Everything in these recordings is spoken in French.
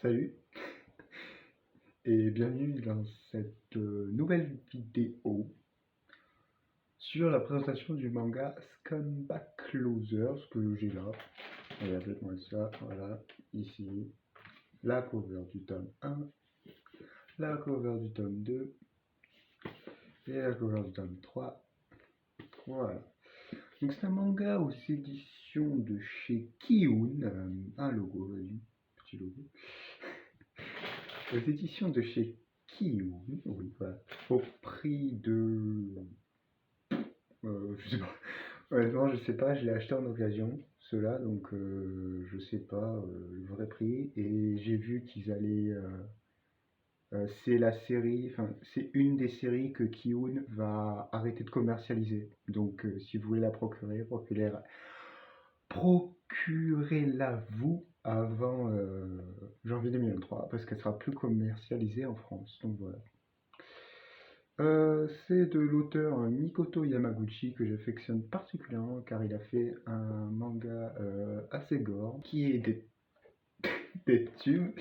Salut et bienvenue dans cette nouvelle vidéo sur la présentation du manga Scumbag Closers que j'ai là. Regardez-moi ça, voilà, ici, la cover du tome 1, la cover du tome 2 et la cover du tome 3. Voilà. Donc c'est un manga aux éditions de chez Kiun, un logo, vas-y, petit logo. Aux éditions de chez Kiun, oui, voilà, au prix de... je sais pas. Honnêtement, je sais pas, je l'ai acheté en occasion, ceux-là, donc je sais pas le vrai prix. Et j'ai vu qu'ils allaient. C'est la série, enfin, c'est une des séries que Kiun va arrêter de commercialiser. Donc, si vous voulez la procurer, procurez-la vous avant janvier 2023, parce qu'elle sera plus commercialisée en France. Donc voilà. C'est de l'auteur Mikoto Yamaguchi que j'affectionne particulièrement car il a fait un manga assez gore qui est DeadTube,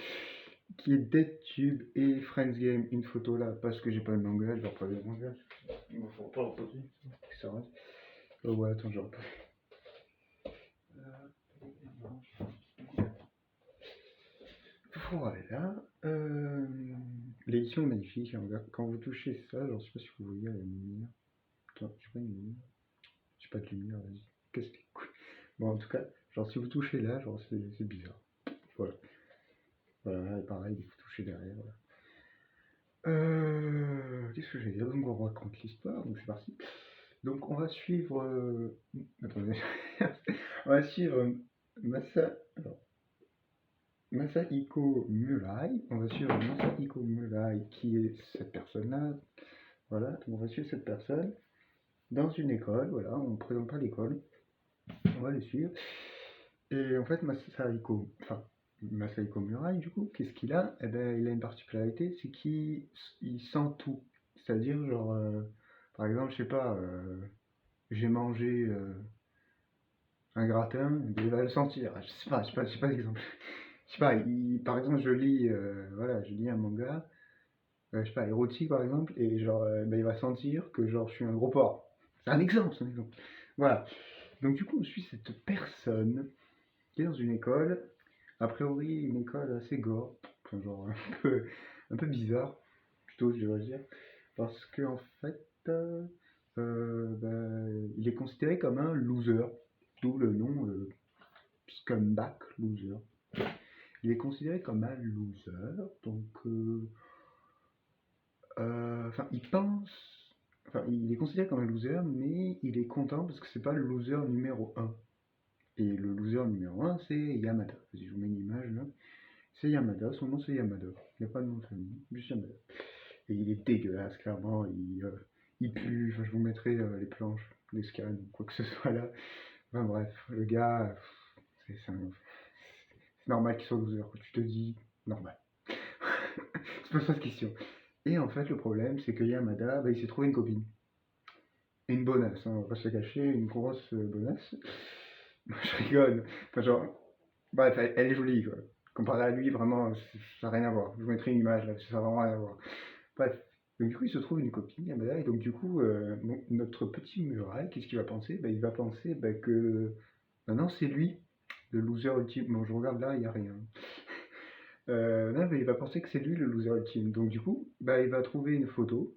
et Friends Game, une photo là parce que j'ai pas le manga, je vais reprendre le manga. Il me faut pas aujourd'hui, ça reste. Oh ouais, attends, je reprends. Voilà. L'édition est magnifique, hein, regarde, quand vous touchez ça, genre, je sais pas si vous voyez la lumière. Attends, j'ai pas une lumière. J'ai pas de lumière, vas-y. Qu'est-ce que c'est cool. Bon, en tout cas, genre, si vous touchez là, genre, c'est bizarre. Voilà. Voilà, et pareil, il faut toucher derrière. Voilà. Qu'est-ce que je vais dire? Donc, on raconte l'histoire, donc c'est parti. Donc, on va suivre. Attendez. On va suivre Masahiko Murai. On va suivre Masahiko Murai, qui est cette personne-là. Voilà, donc on va suivre cette personne dans une école. Voilà, on ne présente pas l'école. On va les suivre. Et en fait, Masahiko Murai, du coup, qu'est-ce qu'il a? Eh ben, il a une particularité, c'est qu'il sent tout. C'est-à-dire, genre, par exemple, je sais pas, j'ai mangé un gratin, il va le sentir. Je sais pas l'exemple. Je sais pas, par exemple, voilà, je lis un manga, je sais pas, érotique par exemple, et genre, ben, il va sentir que genre, je suis un gros porc. C'est un exemple. Voilà. Donc du coup, on suit cette personne qui est dans une école, a priori une école assez gore, enfin genre un peu bizarre, plutôt je devrais dire, parce qu'en fait, il est considéré comme un loser, d'où le nom Scumbag Loser. Il est considéré comme un loser, donc il est considéré comme un loser, mais il est content parce que c'est pas le loser numéro un. Et le loser numéro un, c'est Yamada. Si je vous mets une image là, c'est Yamada, son nom c'est Yamada. Il n'y a pas de nom de famille, juste Yamada. Et il est dégueulasse, clairement. Il pue. Enfin, je vous mettrai les planches, les scans, quoi que ce soit là. Enfin bref, le gars, c'est normal qu'il soit loser. Quand tu te dis, normal. C'est pas ça cette question. Et en fait, le problème, c'est que Yamada, bah, il s'est trouvé une copine. Et une bonasse, hein, on va pas se le cacher, une grosse bonasse. Je rigole. Enfin, genre, bref, elle est jolie, quoi. Comparé à lui, vraiment, ça n'a rien à voir. Je vous mettrai une image là, ça n'a vraiment rien à voir. Bref. Donc, du coup, il se trouve une copine, Yamada, et donc, du coup, notre petit Murai, qu'est-ce qu'il va penser? Bah, il va penser que maintenant, c'est lui, le loser ultime. Bon, je regarde là, il n'y a rien. Non, mais il va penser que c'est lui le loser ultime. Donc, du coup, bah, il va trouver une photo,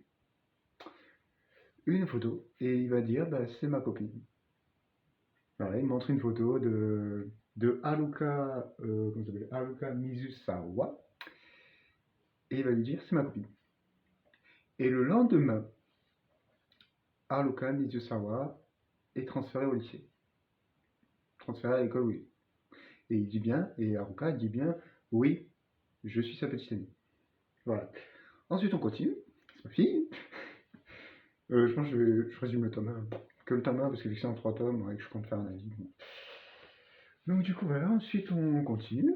et il va dire, bah, c'est ma copine. Voilà, il montre une photo de Haruka, comment ça s'appelle, Haruka Mizusawa, et il va lui dire, c'est ma copine. Et le lendemain, Haruka Mizusawa est transféré au lycée, transféré à l'école, oui. Et il dit bien, et Haruka dit bien, oui, je suis sa petite amie. Voilà. Ensuite, on continue, c'est ma fille. Je pense que je résume le tome 1, que le tome 1, parce que c'est en 3 tomes, ouais, que je compte faire un avis. Donc du coup voilà, ensuite on continue,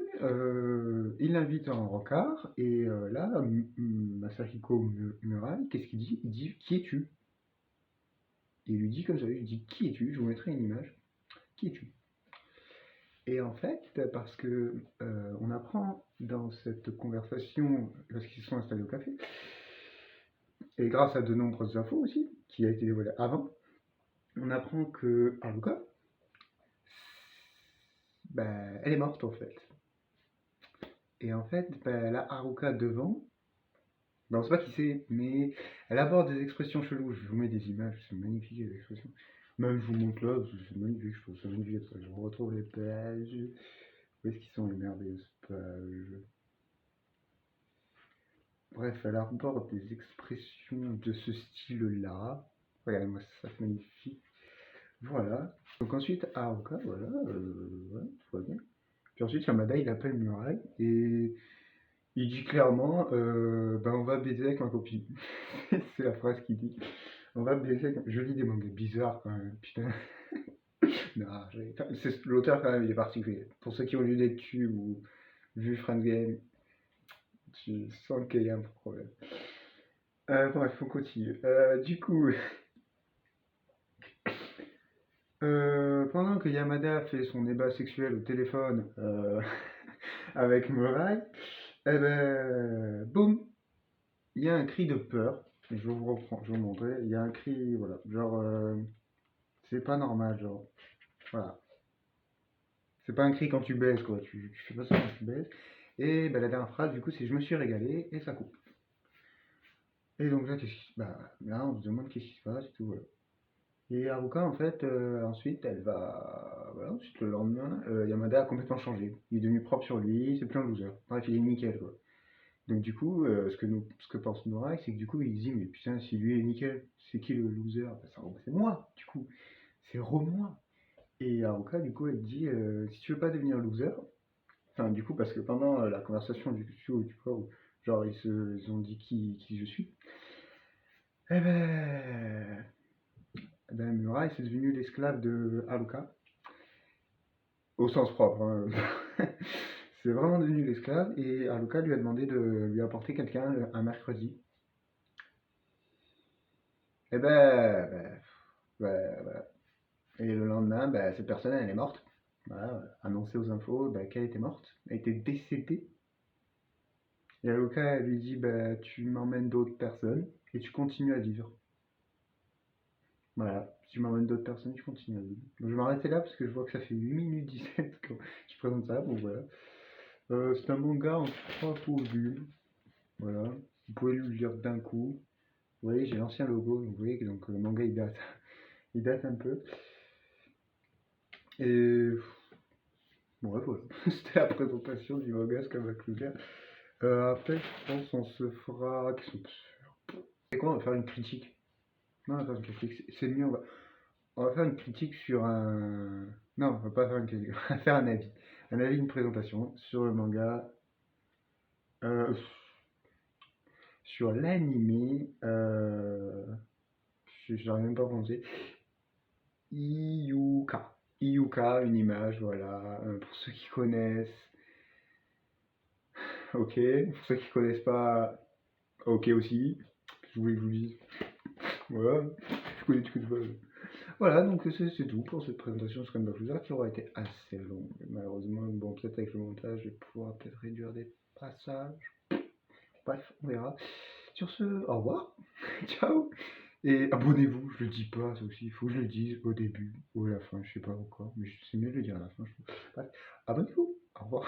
il l'invite en rencard, et là, Masahiko Murai, qu'est-ce qu'il dit? Il dit: «Qui es-tu?» Il lui dit comme ça, il lui dit: «Qui es-tu?» Je vous mettrai une image. «Qui es-tu?» Et en fait, parce que on apprend dans cette conversation, lorsqu'ils sont installés au café, et grâce à de nombreuses infos aussi, qui a été dévoilée avant, on apprend que Haruka, ben, elle est morte en fait. Et en fait, ben, elle a Haruka devant. Ben, on sait pas qui c'est, mais elle aborde des expressions cheloues. Je vous mets des images, c'est magnifique les expressions. Même je vous montre là, c'est magnifique, je trouve ça magnifique. Je retrouve les pages. Où est-ce qu'ils sont les merveilleuses pages? Bref, elle aborde des expressions de ce style-là. Regardez-moi ça, c'est magnifique. Voilà. Donc ensuite, Haruka, voilà, ouais, tout va bien. Puis ensuite, Yamada, il appelle Murai et il dit clairement, ben on va baiser avec ma copine. C'est la phrase qu'il dit. On va baiser avec... Je lis des mangas bizarres quand même, putain. Non, l'auteur quand même, il est particulier. Pour ceux qui ont lu des tubes ou vu Friends Game, tu sens qu'il y a un problème. Bref, on continue. Du coup, pendant que Yamada fait son débat sexuel au téléphone avec Murai, eh ben, boum, il y a un cri de peur. Je vous reprends, je vais vous montrer. Il y a un cri, voilà, genre, c'est pas normal, genre, voilà. C'est pas un cri quand tu baises, quoi. Tu fais pas ça quand tu baises. Et ben, la dernière phrase, du coup, c'est je me suis régalé et ça coupe. Et donc là, là, on se demande qu'est-ce qui se passe et tout, voilà. Et Haruka, en fait, ensuite, elle va. Voilà, ensuite, le lendemain, Yamada a complètement changé. Il est devenu propre sur lui, c'est plus un loser. Bref, il est nickel, quoi. Donc, du coup, ce que pense Norak, c'est que du coup, il se dit, mais putain, si lui est nickel, c'est qui le loser? Ben, c'est moi, du coup. C'est moi. Et Haruka, du coup, elle dit, si tu veux pas devenir loser, enfin, du coup, parce que pendant la conversation du studio, tu vois, où, genre, ils ont dit qui je suis, eh ben, Murai, c'est devenu l'esclave de Haruka. Au sens propre, hein. C'est vraiment devenu l'esclave et Haruka lui a demandé de lui apporter quelqu'un un mercredi. Et voilà. Et le lendemain, cette personne, elle est morte. Voilà, annoncé aux infos qu'elle était morte. Elle était décédée. Et Haruka lui dit, tu m'emmènes d'autres personnes et tu continues à vivre. Voilà, si tu m'emmènes d'autres personnes, tu continues à vivre. Donc, je vais m'arrêter là parce que je vois que ça fait 8 minutes 17 quand je présente ça. Donc voilà. C'est un manga en 3 volumes. Voilà. Vous pouvez le lire d'un coup. Vous voyez, j'ai l'ancien logo. Vous voyez que donc, le manga il date. Il date un peu. Et bref, voilà. C'était la présentation du manga Skamakuga. Après, je pense qu'on se fera. C'est quoi? On va faire une critique. Non, on va faire une critique. C'est mieux. On va faire une critique sur un. Non, on va pas faire une critique. On va faire un avis. Un avis, une présentation sur le manga. Euh, sur l'anime. Je n'arrive même pas à prononcer. Iyuka. Iyuka, une image, voilà. Pour ceux qui connaissent, ok. Pour ceux qui connaissent pas, ok aussi. Je voulais que je vous dise. Voilà. Tu connais pas. Voilà, donc c'est tout pour cette présentation de Scrum Bachelor qui aura été assez longue. Malheureusement, bon, peut-être avec le montage, je vais pouvoir peut-être réduire des passages. Bref, on verra. Sur ce, au revoir. Ciao. Et abonnez-vous, je le dis pas, ça aussi, il faut que je le dise au début ou à la fin, je sais pas encore, mais c'est mieux de le dire à la fin, je trouve. Bref, abonnez-vous, au revoir.